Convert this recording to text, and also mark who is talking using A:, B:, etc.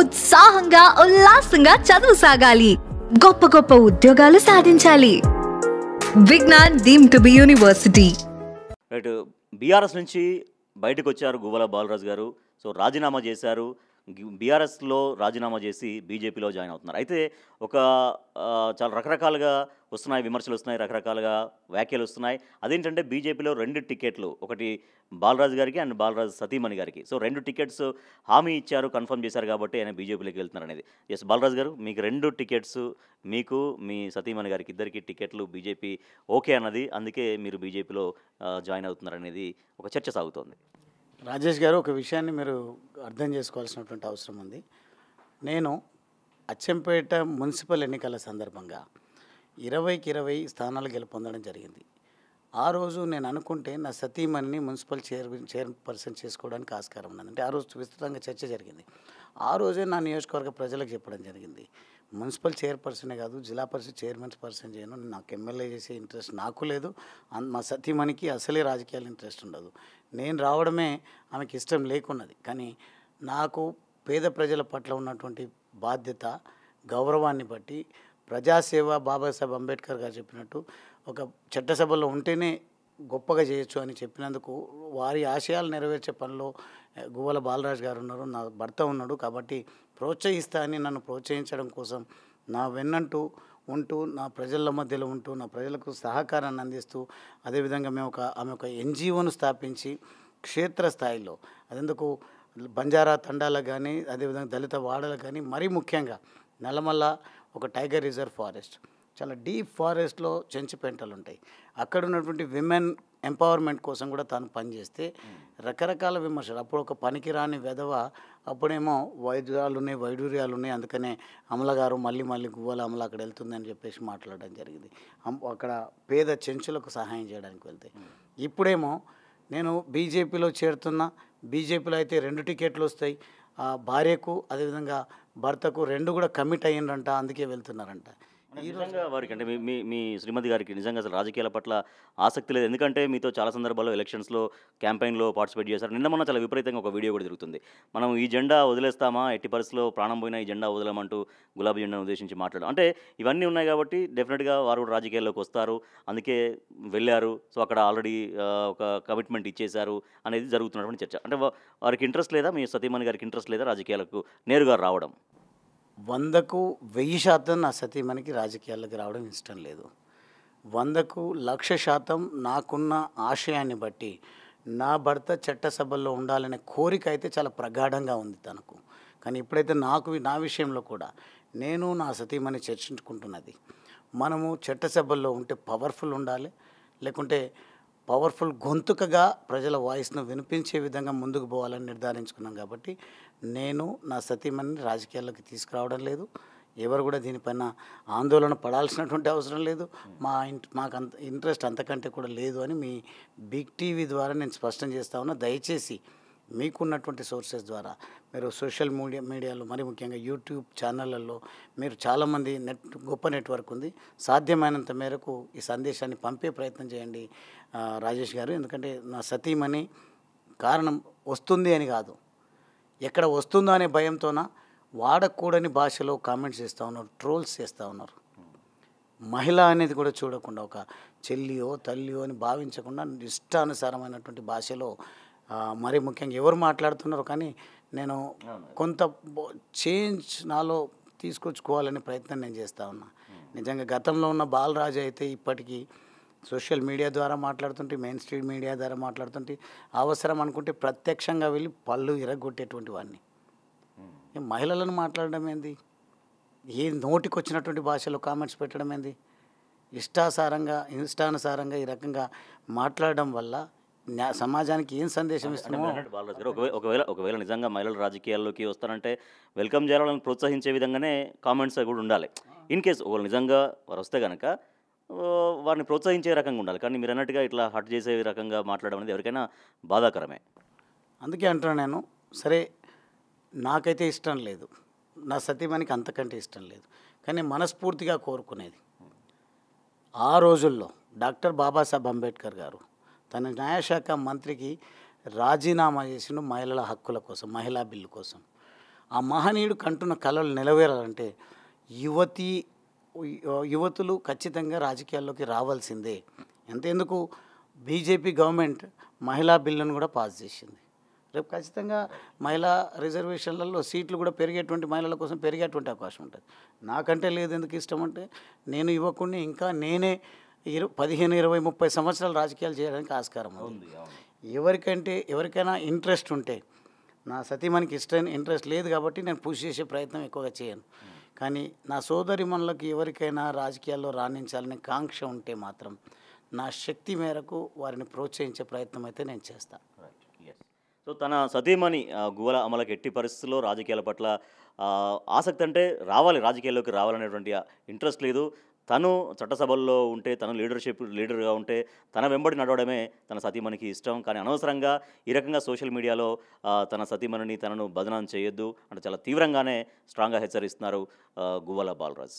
A: ఉత్సాహంగా ఉల్లాసంగా చదువు సాగాలి, గొప్ప గొప్ప ఉద్యోగాలు సాధించాలి. Vignan deemed to be university.
B: Right, BRS నుంచి బయటకు వచ్చారు గువ్వల బాలరాజు గారు. సో రాజీనామా చేశారు. బీఆర్ఎస్లో రాజీనామా చేసి బీజేపీలో జాయిన్ అవుతున్నారు. అయితే ఒక చాలా రకరకాలుగా వస్తున్నాయి, విమర్శలు వస్తున్నాయి, రకరకాలుగా వ్యాఖ్యలు వస్తున్నాయి. అదేంటంటే బీజేపీలో 2 టికెట్లు, ఒకటి బాలరాజు గారికి అండ్ బాలరాజు సతీమణి గారికి. సో 2 టికెట్స్ హామీ ఇచ్చారు, కన్ఫర్మ్ చేశారు కాబట్టి ఆయన బీజేపీలోకి వెళ్తున్నారు అనేది. ఎస్ బాలరాజు గారు, మీకు 2 టికెట్స్, మీకు మీ సతీమణి గారికి ఇద్దరికి టికెట్లు బీజేపీ ఓకే అన్నది, అందుకే మీరు బీజేపీలో జాయిన్ అవుతున్నారు అనేది ఒక చర్చ సాగుతోంది.
C: రాజేష్ గారు, ఒక విషయాన్ని మీరు అర్థం చేసుకోవాల్సినటువంటి అవసరం ఉంది. నేను అచ్చంపేట మున్సిపల్ ఎన్నికల సందర్భంగా 20కి 20 స్థానాలు గెలుపొందడం జరిగింది. ఆ రోజు నేను అనుకుంటే నా సతీమణిని మున్సిపల్ చైర్పర్సన్ చేసుకోవడానికి ఆస్కారం ఉన్నది. అంటే ఆ రోజు విస్తృతంగా చర్చ జరిగింది. ఆ రోజే నా నియోజకవర్గ ప్రజలకు చెప్పడం జరిగింది, మున్సిపల్ చైర్పర్సనే కాదు, జిల్లా పరిషత్ చైర్మన్ పర్సన్ చేయను, నాకు ఎమ్మెల్యే చేసే ఇంట్రెస్ట్ నాకు లేదు, మా సతీమణికి అసలే రాజకీయాలు ఇంట్రెస్ట్ ఉండదు, నేను రావడమే ఆమెకి ఇష్టం లేకున్నది. కానీ నాకు పేద ప్రజల పట్ల ఉన్నటువంటి బాధ్యత, గౌరవాన్ని బట్టి ప్రజాసేవ, బాబాసాహెబ్ అంబేద్కర్ గారు చెప్పినట్టు ఒక చట్టసభలో ఉంటేనే గొప్పగా చేయొచ్చు అని చెప్పినందుకు వారి ఆశయాలు నెరవేర్చే పనిలో గువ్వల బాలరాజు గారు ఉన్నారు, నా భర్త ఉన్నాడు. కాబట్టి ప్రోత్సహిస్తా అని నన్ను ప్రోత్సహించడం కోసం నా వెన్నంటూ ఉంటూ, నా ప్రజల మధ్యలో ఉంటూ, నా ప్రజలకు సహకారాన్ని అందిస్తూ, అదేవిధంగా ఆమె ఒక ఎన్జిఓను స్థాపించి క్షేత్రస్థాయిలో అదెందుకు బంజారా తండాలకు కానీ, అదేవిధంగా దళిత వాడలకు కానీ, మరీ ముఖ్యంగా నల్లమల్ల ఒక టైగర్ రిజర్వ్ ఫారెస్ట్, చాలా డీప్ ఫారెస్ట్లో చెంచుపెంటలు ఉంటాయి, అక్కడ ఉన్నటువంటి విమెన్ ఎంపవర్మెంట్ కోసం కూడా తాను పనిచేస్తే రకరకాల విమర్శలు. అప్పుడు ఒక పనికిరాని వెధవ, అప్పుడేమో వైడూర్యాలు ఉన్నాయి, అందుకనే అమల గారు మళ్ళీ గువ్వల అమల అక్కడ వెళ్తుందని చెప్పేసి మాట్లాడడం జరిగింది. అక్కడ పేద చెంచులకు సహాయం చేయడానికి వెళ్తే, ఇప్పుడేమో నేను బీజేపీలో చేరుతున్నా, బీజేపీలో అయితే 2 టికెట్లు వస్తాయి, భార్యకు అదేవిధంగా భర్తకు 2 కూడా కమిట్ అయ్యిండ్రంట, అందుకే వెళ్తున్నారంట.
B: నిజంగా వారికి అంటే మీ శ్రీమతి గారికి నిజంగా అసలు రాజకీయాల పట్ల ఆసక్తి లేదు. ఎందుకంటే మీతో చాలా సందర్భాల్లో ఎలక్షన్స్లో క్యాంపెయిన్లో పార్టిసిపేట్ చేశారు. నిన్న మొన్న చాలా విపరీతంగా ఒక వీడియో కూడా జరుగుతుంది, మనం ఈ జెండా వదిలేస్తామా, ఎట్టి పరిస్థితిలో ప్రాణం పోయినా ఈ జెండా వదలమంటూ గులాబీ జెండాను ఉద్దేశించి మాట్లాడడం. అంటే ఇవన్నీ ఉన్నాయి కాబట్టి డెఫినెట్గా వారు కూడా రాజకీయాల్లోకి వస్తారు, అందుకే వెళ్ళారు. సో అక్కడ ఆల్రెడీ ఒక కమిట్మెంట్ ఇచ్చేశారు అనేది జరుగుతున్నటువంటి చర్చ. అంటే వారికి ఇంట్రెస్ట్ లేదా, మీ సతీమణి గారికి ఇంట్రెస్ట్ లేదా రాజకీయాలకు నేరుగా రావడం?
C: 100కు 1000% నా సతీమణికి రాజకీయాల్లోకి రావడం ఇష్టం లేదు. 100కు 1,00,000% నాకున్న ఆశయాన్ని బట్టి నా భర్త చట్టసభల్లో ఉండాలనే కోరిక అయితే చాలా ప్రగాఢంగా ఉంది తనకు. కానీ ఇప్పుడైతే నా విషయంలో కూడా నేను నా సతీమణి చర్చించుకుంటున్నది, మనము చట్టసభల్లో ఉంటే పవర్ఫుల్ ఉండాలి, లేకుంటే పవర్ఫుల్ గొంతుకగా ప్రజల వాయిస్ను వినిపించే విధంగా ముందుకు పోవాలని నిర్ధారించుకున్నాం. కాబట్టి నేను నా సతీమణిని రాజకీయాల్లోకి తీసుకురావడం లేదు, ఎవరు కూడా దీనిపైన ఆందోళన పడాల్సినటువంటి అవసరం లేదు, మాకు అంత ఇంట్రెస్ట్ అంతకంటే కూడా లేదు అని మీ బిగ్ టీవీ ద్వారా నేను స్పష్టం చేస్తా ఉన్నా. దయచేసి మీకున్నటువంటి సోర్సెస్ ద్వారా, మీరు సోషల్ మీడియాలో, మరి ముఖ్యంగా యూట్యూబ్ ఛానళ్ళల్లో మీరు చాలామంది గొప్ప నెట్వర్క్ ఉంది, సాధ్యమైనంత మేరకు ఈ సందేశాన్ని పంపే ప్రయత్నం చేయండి రాజేష్ గారు. ఎందుకంటే నా సతీమణి కారణం వస్తుంది అని కాదు, ఎక్కడ వస్తుందో అనే భయంతోన వాడకూడని భాషలో కామెంట్స్ చేస్తూ ఉన్నారు, ట్రోల్స్ చేస్తూ ఉన్నారు. మహిళ అనేది కూడా చూడకుండా, ఒక చెల్లియో తల్లియో అని భావించకుండా ఇష్టానుసారమైనటువంటి భాషలో మరీ ముఖ్యంగా ఎవరు మాట్లాడుతున్నారు. కానీ నేను కొంత చేంజ్ నాలో తీసుకొచ్చుకోవాలనే ప్రయత్నం నేను చేస్తూ ఉన్నా. నిజంగా గతంలో ఉన్న బాలరాజు అయితే ఇప్పటికీ సోషల్ మీడియా ద్వారా మాట్లాడుతుంటే, మెయిన్ స్ట్రీమ్ మీడియా ద్వారా మాట్లాడుతుంటే, అవసరం అనుకుంటే ప్రత్యక్షంగా వెళ్ళి పళ్ళు ఇరగొట్టేటువంటి వాడిని. మహిళలను మాట్లాడడం ఏంది, ఏ నోటికి వచ్చినటువంటి భాషలో కామెంట్స్ పెట్టడం ఏంది, ఇష్టానుసారంగా ఈ రకంగా మాట్లాడడం వల్ల సమాజానికి ఏం సందేశం ఇస్తున్నామో.
B: ఒకవేళ నిజంగా మహిళలు రాజకీయాల్లోకి వస్తారంటే వెల్కమ్ చేయాలని ప్రోత్సహించే విధంగానే కామెంట్స్ కూడా ఉండాలి. ఇన్ కేసు ఒకవేళ నిజంగా వారు వస్తే కనుక వారిని ప్రోత్సహించే రకంగా ఉండాలి. కానీ మీరు అన్నట్టుగా ఇట్లా హట్ చేసే రకంగా మాట్లాడడం అనేది ఎవరికైనా బాధాకరమే.
C: అందుకే అంటున్నాను నేను, సరే నాకైతే ఇష్టం లేదు, నా సతీమణికి అంతకంటే ఇష్టం లేదు, కానీ మనస్ఫూర్తిగా కోరుకునేది, ఆ రోజుల్లో డాక్టర్ బాబాసాహెబ్ అంబేద్కర్ గారు తన న్యాయశాఖ మంత్రికి రాజీనామా చేసిన మహిళల హక్కుల కోసం, మహిళా బిల్లు కోసం. ఆ మహనీయుడు కంటున్న కలలు నెరవేరాలంటే యువతి యువతులు ఖచ్చితంగా రాజకీయాల్లోకి రావాల్సిందే. ఎంతెందుకు బీజేపీ గవర్నమెంట్ మహిళా బిల్లును కూడా పాస్ చేసింది. రేపు ఖచ్చితంగా మహిళా రిజర్వేషన్లలో సీట్లు కూడా పెరిగేటువంటి మహిళల కోసం పెరిగేటువంటి అవకాశం ఉంటుంది. నాకంటే లేదు ఎందుకు ఇష్టం అంటే నేను యువకుడిని, ఇంకా నేనే 15, 20, 30 సంవత్సరాలు రాజకీయాలు చేయడానికి ఆస్కారం ఉంది. ఎవరికైనా ఇంట్రెస్ట్ ఉంటే, నా సతీమణికి ఇంట్రెస్ట్ లేదు కాబట్టి నేను పుష్ చేసే ప్రయత్నం ఎక్కువగా చేయను. కానీ నా సోదరిమణులకు ఎవరికైనా రాజకీయాల్లో రాణించాలనే కాంక్ష ఉంటే మాత్రం నా శక్తి మేరకు వారిని ప్రోత్సహించే ప్రయత్నం అయితే నేను చేస్తాను.
B: సో తన సతీమణి గువ్వల అమలకి ఎట్టి పరిస్థితుల్లో రాజకీయాల పట్ల ఆసక్తి అంటే రావాలి, రాజకీయాల్లోకి రావాలనేటువంటి ఇంట్రెస్ట్ లేదు. తను చట్టసభల్లో ఉంటే, తను లీడర్గా ఉంటే తన వెంబడి నడవడమే తన సతీమణికి ఇష్టం. కానీ అనవసరంగా ఈ రకంగా సోషల్ మీడియాలో తన సతీమణిని తనను బదనాం చేయొద్దు అంటే చాలా తీవ్రంగానే స్ట్రాంగ్గా హెచ్చరిస్తున్నారు గువ్వల బాలరాజ్.